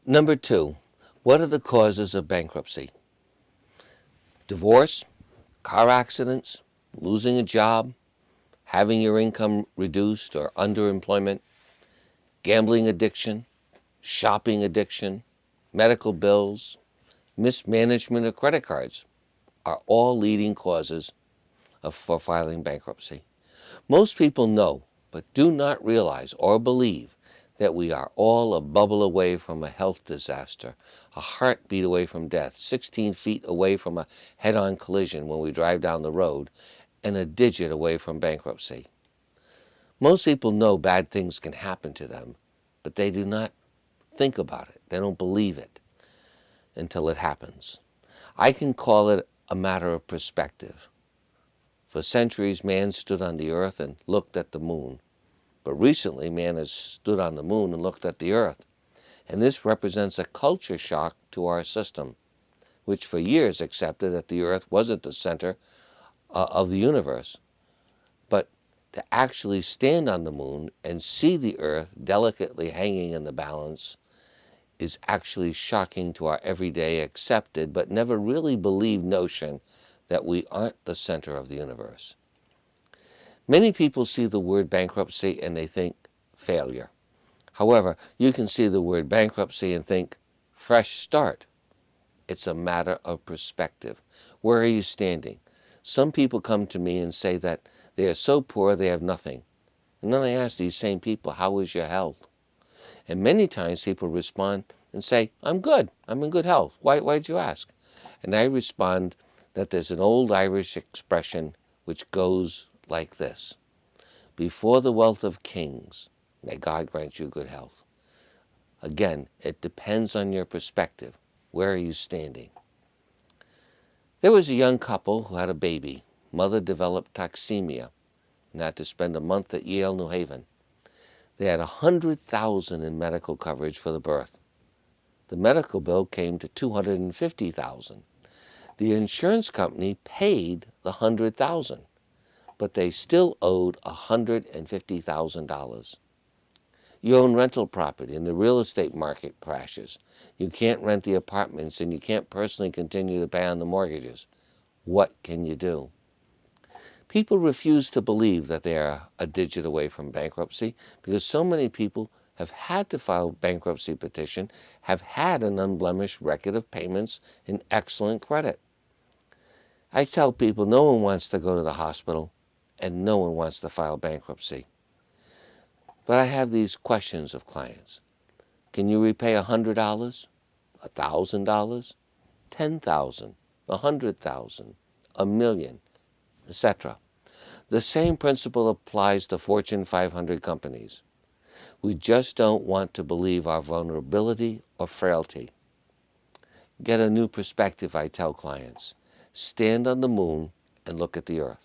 Number two, what are the causes of bankruptcy? Divorce, car accidents, losing a job, having your income reduced or underemployment, gambling addiction, shopping addiction, medical bills, mismanagement of credit cards are all leading causes for filing bankruptcy. Most people know, but do not realize or believe that we are all a bubble away from a health disaster, a heartbeat away from death, 16 feet away from a head-on collision when we drive down the road, and a digit away from bankruptcy. Most people know bad things can happen to them, but they do not think about it. They don't believe it until it happens. I can call it a matter of perspective. For centuries, man stood on the earth and looked at the moon. But recently, man has stood on the moon and looked at the earth. And this represents a culture shock to our system, which for years accepted that the earth wasn't the center of the universe. But to actually stand on the moon and see the earth delicately hanging in the balance is actually shocking to our everyday accepted but never really believed notion that we aren't the center of the universe. Many people see the word bankruptcy and they think failure. However, you can see the word bankruptcy and think fresh start. It's a matter of perspective. Where are you standing? Some people come to me and say that they are so poor they have nothing. And then I ask these same people, how is your health? And many times people respond and say, I'm good. I'm in good health. Why'd you ask? And I respond that there's an old Irish expression which goes like this: before the wealth of kings, may God grant you good health. Again, it depends on your perspective. Where are you standing? There was a young couple who had a baby. Mother developed toxemia and had to spend a month at Yale, New Haven. They had $100,000 in medical coverage for the birth. The medical bill came to $250,000. The insurance company paid the $100,000, but they still owed $150,000. You own rental property and the real estate market crashes. You can't rent the apartments and you can't personally continue to pay on the mortgages. What can you do? People refuse to believe that they are a digit away from bankruptcy because so many people have had to file a bankruptcy petition, have had an unblemished record of payments and excellent credit. I tell people no one wants to go to the hospital and no one wants to file bankruptcy. But I have these questions of clients. Can you repay $100, $1,000, $10,000, $100,000, $1 million, etc.? The same principle applies to Fortune 500 companies. We just don't want to believe our vulnerability or frailty. Get a new perspective, I tell clients. Stand on the moon and look at the earth.